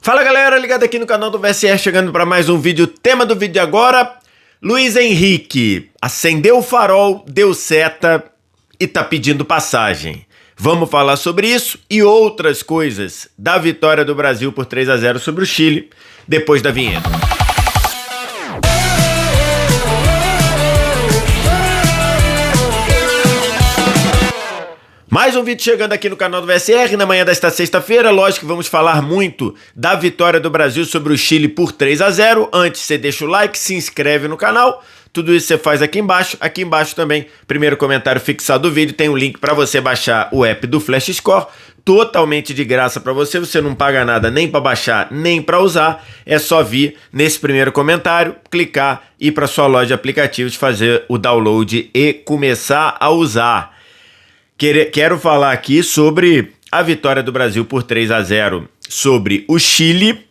Fala galera, ligado aqui no canal do VSR, chegando para mais um vídeo. Tema do vídeo agora: Luiz Henrique acendeu o farol, deu seta e tá pedindo passagem. Vamos falar sobre isso e outras coisas da vitória do Brasil por 3-0 sobre o Chile, depois da vinheta. Mais um vídeo chegando aqui no canal do VSR na manhã desta sexta-feira. Lógico que vamos falar muito da vitória do Brasil sobre o Chile por 3-0. Antes, você deixa o like, se inscreve no canal. Tudo isso você faz aqui embaixo. Aqui embaixo também, primeiro comentário fixado do vídeo, tem um link para você baixar o app do Flash Score. Totalmente de graça para você. Você não paga nada nem para baixar, nem para usar. É só vir nesse primeiro comentário, clicar, ir para sua loja de aplicativos, fazer o download e começar a usar. Quero falar aqui sobre a vitória do Brasil por 3-0 sobre o Chile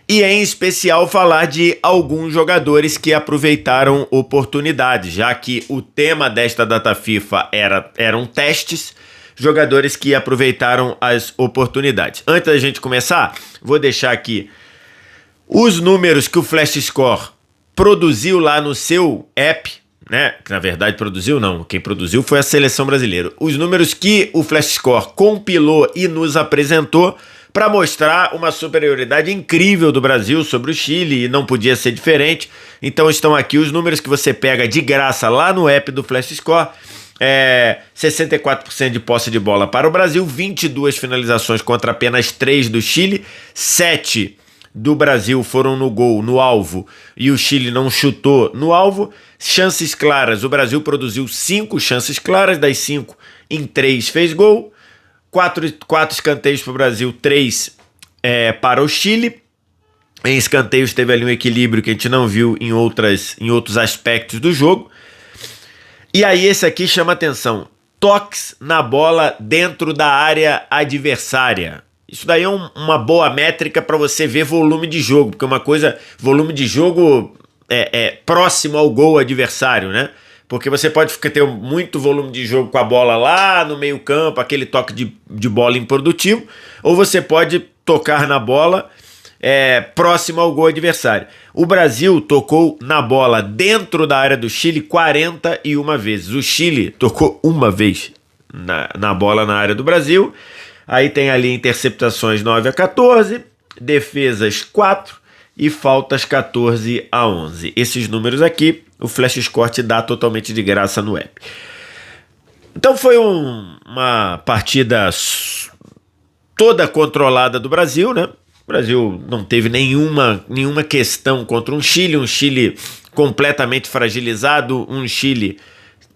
e, em especial, falar de alguns jogadores que aproveitaram oportunidades, já que o tema desta data FIFA eram testes, jogadores que aproveitaram as oportunidades. Antes da gente começar, vou deixar aqui os números que o Flash Score produziu lá no seu app, né? Que na verdade produziu não, quem produziu foi a seleção brasileira. Os números que o Flash Score compilou e nos apresentou para mostrar uma superioridade incrível do Brasil sobre o Chile, e não podia ser diferente. Então estão aqui os números que você pega de graça lá no app do Flash Score. 64% de posse de bola para o Brasil, 22 finalizações contra apenas 3 do Chile, 7 do Brasil foram no gol, no alvo, e o Chile não chutou no alvo. Chances claras, o Brasil produziu 5 chances claras, das 5, em 3 fez gol. 4 escanteios para o Brasil, 3 para o Chile. Em escanteios teve ali um equilíbrio que a gente não viu em outros aspectos do jogo. E aí esse aqui chama atenção: toques na bola dentro da área adversária. Isso daí é uma boa métrica para você ver volume de jogo, porque volume de jogo próximo ao gol adversário, né? Porque você pode ter muito volume de jogo com a bola lá no meio campo, aquele toque de bola improdutivo, ou você pode tocar na bola próximo ao gol adversário. O Brasil tocou na bola dentro da área do Chile 41 vezes. O Chile tocou uma vez na bola na área do Brasil. Aí tem ali interceptações 9-14, defesas 4 e faltas 14-11. Esses números aqui, o Flash Score te dá totalmente de graça no app. Então foi uma partida toda controlada do Brasil, né? O Brasil não teve nenhuma questão contra um Chile completamente fragilizado, um Chile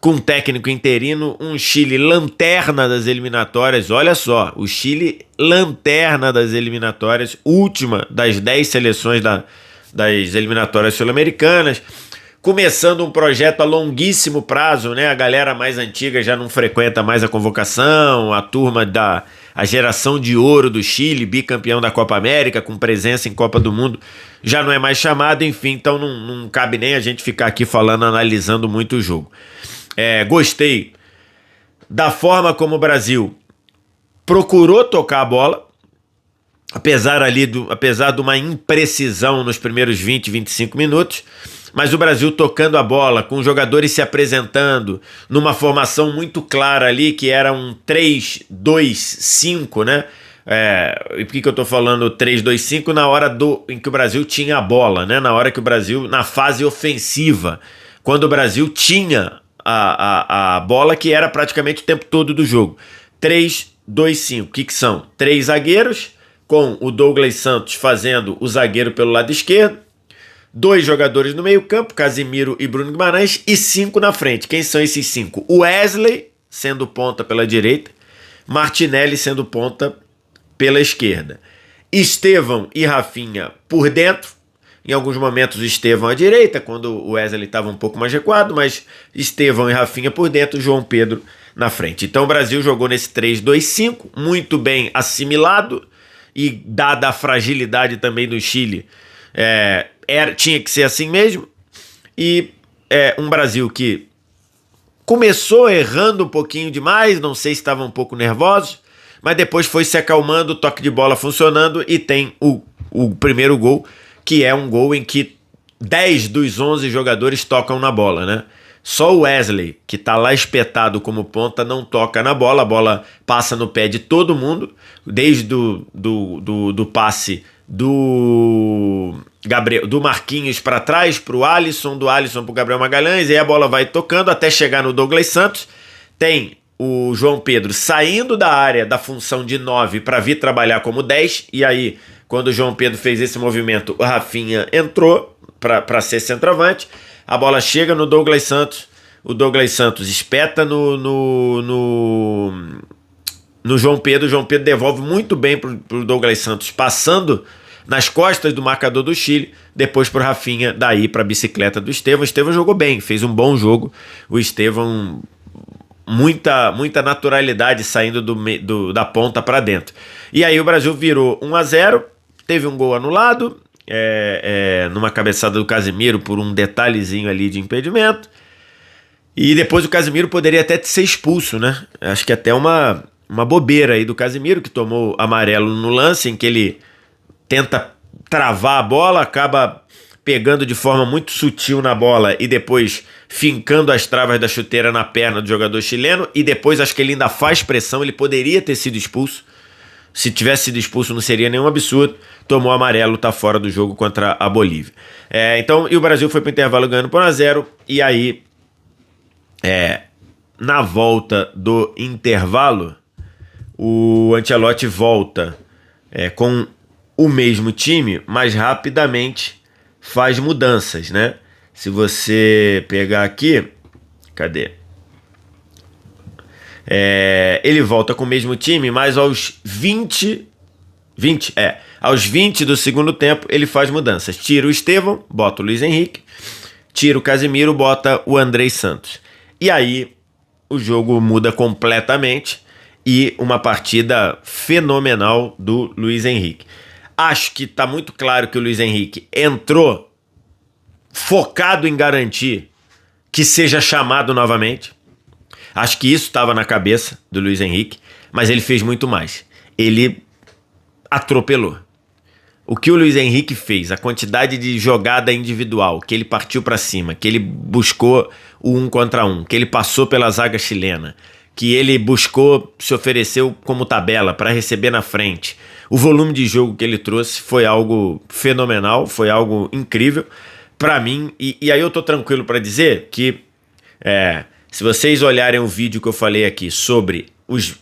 com técnico interino, um Chile lanterna das eliminatórias. Olha só, o Chile lanterna das eliminatórias, última das 10 seleções das eliminatórias sul-americanas, começando um projeto a longuíssimo prazo, né? A galera mais antiga já não frequenta mais a convocação, a turma a geração de ouro do Chile, bicampeão da Copa América, com presença em Copa do Mundo, já não é mais chamado, enfim, então não cabe nem a gente ficar aqui falando, analisando muito o jogo. Gostei da forma como o Brasil procurou tocar a bola, apesar de uma imprecisão nos primeiros 20, 25 minutos, mas o Brasil tocando a bola, com os jogadores se apresentando numa formação muito clara ali, que era um 3-2-5, né? E por que eu tô falando 3-2-5? Na hora em que o Brasil tinha a bola, né? Na hora que o Brasil, na fase ofensiva, quando o Brasil tinha a bola, que era praticamente o tempo todo do jogo. 3-2-5. O que são? 3 zagueiros, com o Douglas Santos fazendo o zagueiro pelo lado esquerdo, 2 jogadores no meio campo, Casimiro e Bruno Guimarães, e 5 na frente. Quem são esses 5? Wesley sendo ponta pela direita, Martinelli sendo ponta pela esquerda, Estevão e Rafinha por dentro. Em alguns momentos Estevão à direita, quando o Wesley estava um pouco mais recuado, mas Estevão e Rafinha por dentro, João Pedro na frente. Então o Brasil jogou nesse 3-2-5, muito bem assimilado, e dada a fragilidade também do Chile, tinha que ser assim mesmo. E um Brasil que começou errando um pouquinho demais, não sei se estavam um pouco nervosos, mas depois foi se acalmando, o toque de bola funcionando, e tem o o primeiro gol, que é um gol em que 10 dos 11 jogadores tocam na bola, né? Só o Wesley, que tá lá espetado como ponta, não toca na bola. A bola passa no pé de todo mundo, desde do passe do Gabriel, do Marquinhos para trás, pro Alisson, do Alisson pro Gabriel Magalhães, e aí a bola vai tocando até chegar no Douglas Santos. Tem o João Pedro saindo da área da função de 9 para vir trabalhar como 10, e aí, quando o João Pedro fez esse movimento, o Rafinha entrou para ser centroavante. A bola chega no Douglas Santos, o Douglas Santos espeta no João Pedro. O João Pedro devolve muito bem pro Douglas Santos, passando nas costas do marcador do Chile, depois pro Rafinha, daí pra bicicleta do Estevão. O Estevão jogou bem, fez um bom jogo. O Estevão, muita naturalidade saindo da ponta para dentro. E aí o Brasil virou 1-0, teve um gol anulado, numa cabeçada do Casemiro por um detalhezinho ali de impedimento. E depois o Casemiro poderia até ser expulso, né? Acho que até uma bobeira aí do Casemiro, que tomou amarelo no lance, em que ele tenta travar a bola, acaba pegando de forma muito sutil na bola e depois fincando as travas da chuteira na perna do jogador chileno, e depois acho que ele ainda faz pressão. Ele poderia ter sido expulso. Se tivesse sido expulso não seria nenhum absurdo. Tomou amarelo, tá fora do jogo contra a Bolívia. Então, e o Brasil foi pro intervalo ganhando por 1-0, e aí na volta do intervalo o Ancelotti volta com o mesmo time, mas rapidamente faz mudanças, né? Se você pegar aqui, cadê? Ele volta com o mesmo time, mas aos 20 do segundo tempo ele faz mudanças. Tira o Estevão, bota o Luiz Henrique, tira o Casemiro, bota o Andrés Santos. E aí o jogo muda completamente, e uma partida fenomenal do Luiz Henrique. Acho que tá muito claro que o Luiz Henrique entrou focado em garantir que seja chamado novamente. Acho que isso estava na cabeça do Luiz Henrique, mas ele fez muito mais. Ele atropelou. O que o Luiz Henrique fez, a quantidade de jogada individual, que ele partiu para cima, que ele buscou o 1 contra 1, que ele passou pela zaga chilena, que ele buscou, se ofereceu como tabela para receber na frente. O volume de jogo que ele trouxe foi algo fenomenal, foi algo incrível para mim. E aí eu tô tranquilo para dizer que se vocês olharem o vídeo que eu falei aqui sobre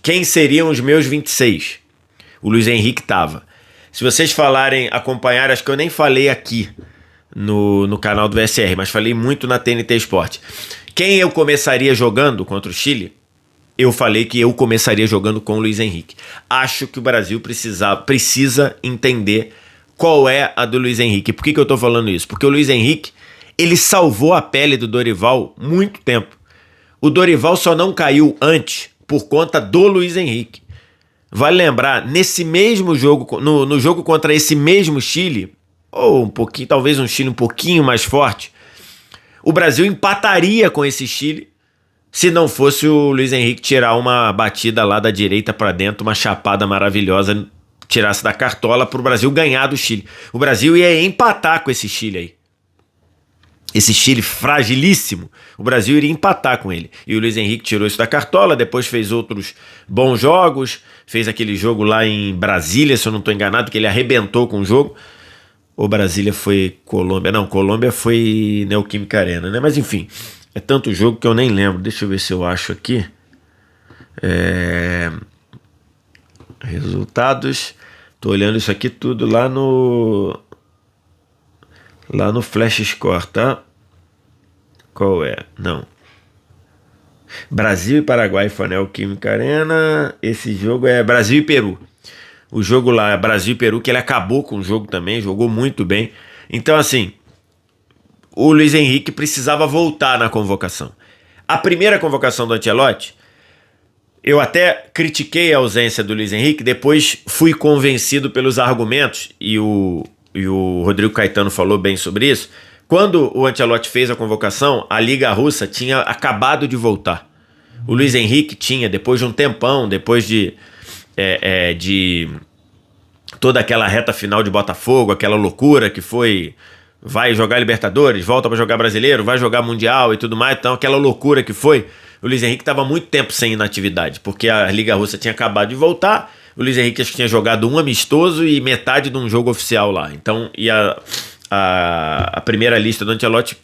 quem seriam os meus 26, o Luiz Henrique tava. Se vocês acompanharem, acho que eu nem falei aqui no canal do VSR, mas falei muito na TNT Esporte. Quem eu começaria jogando contra o Chile? Eu falei que eu começaria jogando com o Luiz Henrique. Acho que o Brasil precisa entender qual é a do Luiz Henrique. Por que eu tô falando isso? Porque o Luiz Henrique, ele salvou a pele do Dorival muito tempo. O Dorival só não caiu antes por conta do Luiz Henrique. Vale lembrar, nesse mesmo jogo, no jogo contra esse mesmo Chile, ou um pouquinho, talvez um Chile um pouquinho mais forte, o Brasil empataria com esse Chile se não fosse o Luiz Henrique tirar uma batida lá da direita para dentro, uma chapada maravilhosa, tirasse da cartola para o Brasil ganhar do Chile. O Brasil ia empatar com esse Chile aí. Esse Chile fragilíssimo, o Brasil iria empatar com ele. E o Luiz Henrique tirou isso da cartola, depois fez outros bons jogos, fez aquele jogo lá em Brasília, se eu não estou enganado, que ele arrebentou com o jogo. Ou Brasília foi Colômbia? Não, Colômbia foi Neoquímica Arena, né? Mas enfim, é tanto jogo que eu nem lembro. Deixa eu ver se eu acho aqui. Resultados. Tô olhando isso aqui tudo lá no Flash Score, tá? Qual é? Não. Brasil e Paraguai foi Neoquímica Arena. Esse jogo é Brasil e Peru. O jogo lá é Brasil e Peru, que ele acabou com o jogo também, jogou muito bem. Então, assim, o Luiz Henrique precisava voltar na convocação. A primeira convocação do Ancelotti, eu até critiquei a ausência do Luiz Henrique, depois fui convencido pelos argumentos, e o Rodrigo Caetano falou bem sobre isso. Quando o Ancelotti fez a convocação, a Liga Russa tinha acabado de voltar. O Luiz Henrique tinha, depois de um tempão, depois de toda aquela reta final de Botafogo, aquela loucura que foi, vai jogar Libertadores, volta para jogar Brasileiro, vai jogar Mundial e tudo mais, então aquela loucura que foi, o Luiz Henrique estava muito tempo sem inatividade, porque a Liga Russa tinha acabado de voltar, o Luiz Henrique acho que tinha jogado um amistoso e metade de um jogo oficial lá, então e a primeira lista do Ancelotti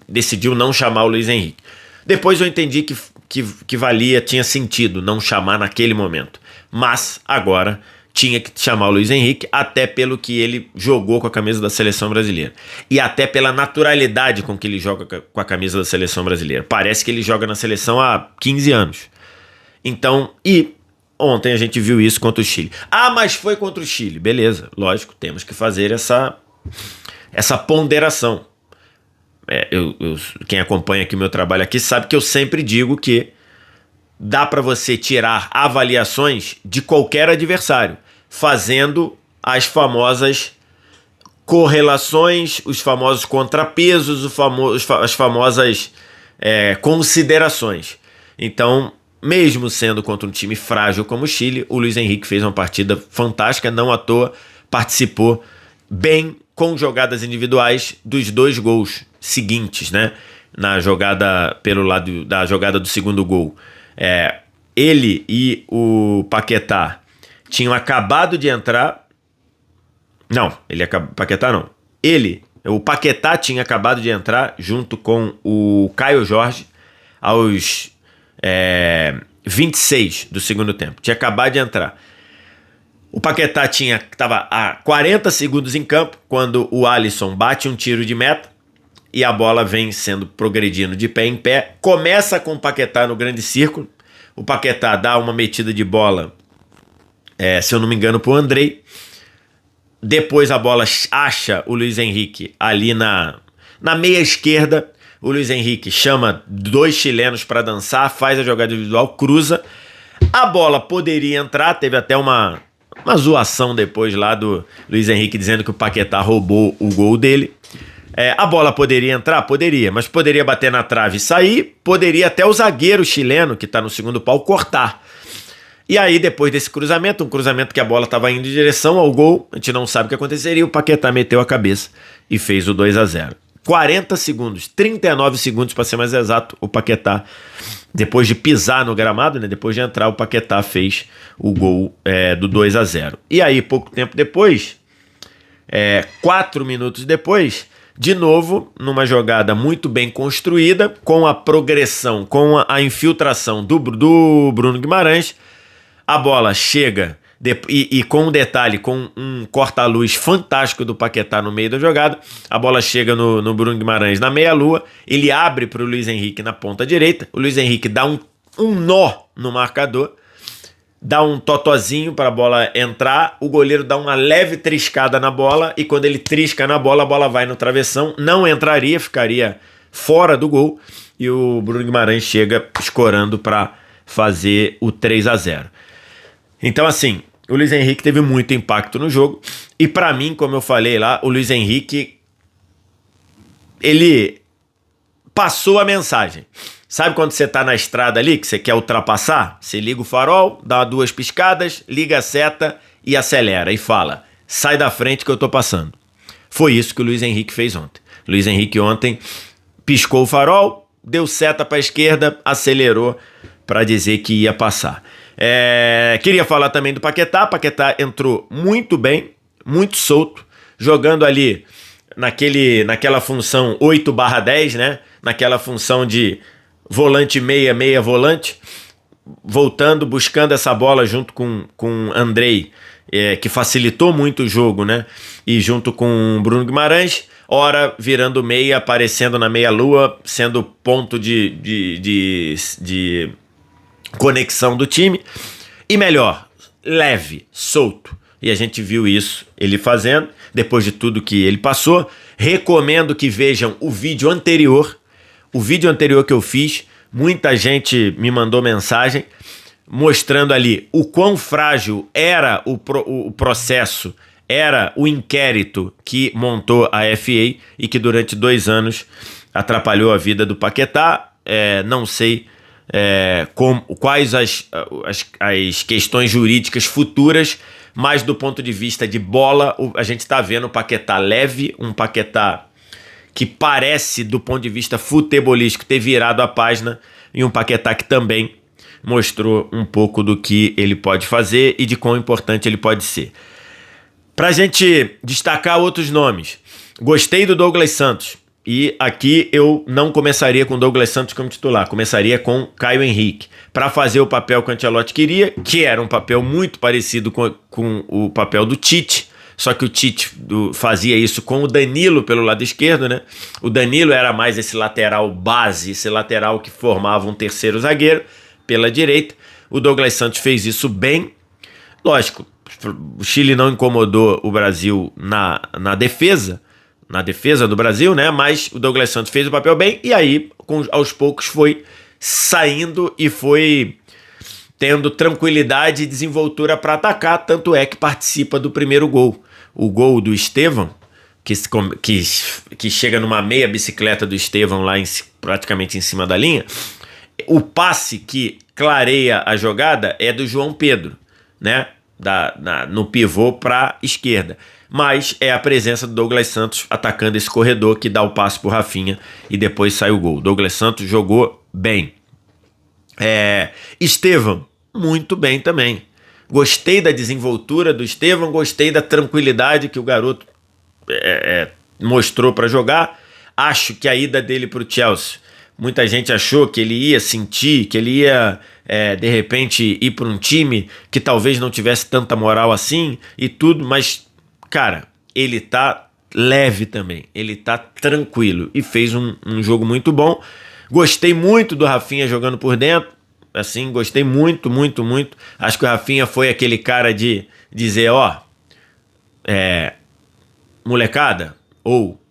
decidiu não chamar o Luiz Henrique. Depois eu entendi que valia, tinha sentido não chamar naquele momento, mas agora tinha que chamar o Luiz Henrique, até pelo que ele jogou com a camisa da seleção brasileira. E até pela naturalidade com que ele joga com a camisa da seleção brasileira. Parece que ele joga na seleção há 15 anos. Então, e ontem a gente viu isso contra o Chile. Ah, mas foi contra o Chile. Beleza, lógico, temos que fazer essa ponderação. Quem acompanha aqui meu trabalho aqui sabe que eu sempre digo que dá para você tirar avaliações de qualquer adversário, fazendo as famosas correlações, os famosos contrapesos, as famosas considerações. Então, mesmo sendo contra um time frágil como o Chile, o Luiz Henrique fez uma partida fantástica, não à toa, participou bem com jogadas individuais dos 2 gols seguintes, né? Na jogada pelo lado da jogada do segundo gol. Ele e o Paquetá tinham acabado de entrar. Não, Paquetá não. O Paquetá tinha acabado de entrar junto com o Caio Jorge aos 26 do segundo tempo. Tinha acabado de entrar. O Paquetá estava a 40 segundos em campo quando o Alisson bate um tiro de meta e a bola vem sendo progredindo de pé em pé. Começa com o Paquetá no grande círculo. O Paquetá dá uma metida de bola, se eu não me engano, para o Andrei. Depois a bola acha o Luiz Henrique ali na meia esquerda. O Luiz Henrique chama 2 chilenos para dançar, faz a jogada individual, cruza. A bola poderia entrar, teve até uma zoação depois lá do Luiz Henrique dizendo que o Paquetá roubou o gol dele. A bola poderia entrar? Poderia, mas poderia bater na trave e sair, poderia até o zagueiro chileno, que está no segundo pau, cortar. E aí, depois desse cruzamento, um cruzamento que a bola estava indo em direção ao gol, a gente não sabe o que aconteceria, o Paquetá meteu a cabeça e fez o 2-0. 40 segundos, 39 segundos para ser mais exato, o Paquetá, depois de pisar no gramado, né, depois de entrar, o Paquetá fez o gol do 2-0. E aí, pouco tempo depois, 4 minutos depois, de novo, numa jogada muito bem construída, com a progressão, com a infiltração do Bruno Guimarães, a bola chega, e com um detalhe, com um corta-luz fantástico do Paquetá no meio da jogada, a bola chega no Bruno Guimarães na meia-lua, ele abre para o Luiz Henrique na ponta direita, o Luiz Henrique dá um nó no marcador, dá um totozinho para a bola entrar, o goleiro dá uma leve triscada na bola, e quando ele trisca na bola, a bola vai no travessão, não entraria, ficaria fora do gol, e o Bruno Guimarães chega escorando para fazer o 3-0. Então, assim, o Luiz Henrique teve muito impacto no jogo, e para mim, como eu falei lá, o Luiz Henrique, ele passou a mensagem. Sabe quando você tá na estrada ali, que você quer ultrapassar? Você liga o farol, dá 2 piscadas, liga a seta e acelera e fala, sai da frente que eu tô passando. Foi isso que o Luiz Henrique fez ontem. O Luiz Henrique ontem piscou o farol, deu seta para a esquerda, acelerou para dizer que ia passar. Queria falar também do Paquetá. Paquetá entrou muito bem, muito solto, jogando ali naquela função 8/10, né? Naquela função de volante meia, meia volante, voltando, buscando essa bola junto com Andrei, que facilitou muito o jogo, né? E junto com Bruno Guimarães, ora virando meia, aparecendo na meia-lua, sendo ponto de conexão do time. E melhor, leve, solto. E a gente viu isso, ele fazendo, depois de tudo que ele passou. Recomendo que vejam o vídeo anterior. O vídeo anterior que eu fiz, muita gente me mandou mensagem mostrando ali o quão frágil era o processo, era o inquérito que montou a FA e que durante 2 anos atrapalhou a vida do Paquetá. Não sei quais as questões jurídicas futuras, mas do ponto de vista de bola, a gente está vendo o Paquetá leve, um Paquetá que parece, do ponto de vista futebolístico, ter virado a página, e um Paquetá que também mostrou um pouco do que ele pode fazer e de quão importante ele pode ser. Pra gente destacar outros nomes, gostei do Douglas Santos, e aqui eu não começaria com Douglas Santos como titular, começaria com Caio Henrique, para fazer o papel que o Ancelotti queria, que era um papel muito parecido com o papel do Tite, só que o Tite fazia isso com o Danilo pelo lado esquerdo, né? O Danilo era mais esse lateral base, esse lateral que formava um terceiro zagueiro pela direita. O Douglas Santos fez isso bem. Lógico, o Chile não incomodou o Brasil na defesa do Brasil, né? Mas o Douglas Santos fez o papel bem e aí, aos poucos, foi saindo e foi tendo tranquilidade e desenvoltura para atacar, tanto é que participa do primeiro gol. O gol do Estevão, que chega numa meia bicicleta do Estevão lá praticamente em cima da linha, o passe que clareia a jogada é do João Pedro, né? No pivô para a esquerda. Mas é a presença do Douglas Santos atacando esse corredor que dá o passe pro Rafinha e depois sai o gol. Douglas Santos jogou bem. Estevão, muito bem também. Gostei da desenvoltura do Estevão, gostei da tranquilidade que o garoto mostrou para jogar. Acho que a ida dele para o Chelsea, muita gente achou que ele ia sentir, que ele ia, de repente, ir para um time que talvez não tivesse tanta moral assim e tudo, mas, cara, ele tá leve também, ele tá tranquilo e fez um jogo muito bom. Gostei muito do Rafinha jogando por dentro. Assim, gostei muito, muito, muito. Acho que o Rafinha foi aquele cara de dizer, molecada, ou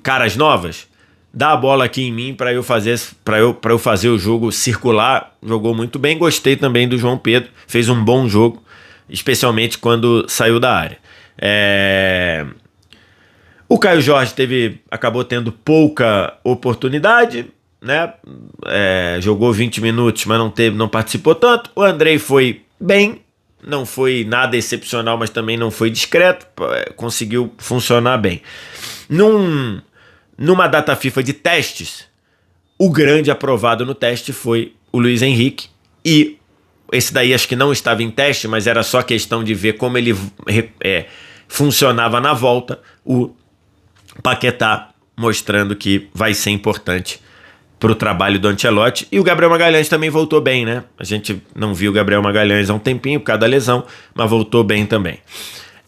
caras novas, dá a bola aqui em mim para eu fazer o jogo circular. Jogou muito bem. Gostei também do João Pedro, fez um bom jogo, especialmente quando saiu da área. O Caio Jorge acabou tendo pouca oportunidade, né? Jogou 20 minutos, mas não participou tanto. O Andrei foi bem, não foi nada excepcional, mas também não foi discreto, conseguiu funcionar bem. Numa data FIFA de testes, o grande aprovado no teste foi o Luiz Henrique, e esse daí acho que não estava em teste, mas era só questão de ver como ele funcionava na volta. O Paquetá mostrando que vai ser importante para o trabalho do Ancelotti. E o Gabriel Magalhães também voltou bem, né? A gente não viu o Gabriel Magalhães há um tempinho por causa da lesão, mas voltou bem também.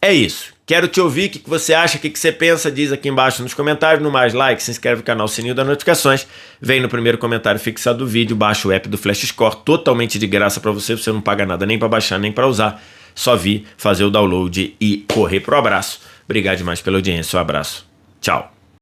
É isso. Quero te ouvir, o que você acha, o que você pensa, diz aqui embaixo nos comentários. No mais, like, se inscreve no canal, sininho das notificações. Vem no primeiro comentário fixado do vídeo, baixa o app do Flash Score, totalmente de graça para você não paga nada nem para baixar, nem para usar. Só vir, fazer o download e correr pro abraço. Obrigado demais pela audiência, um abraço. Tchau.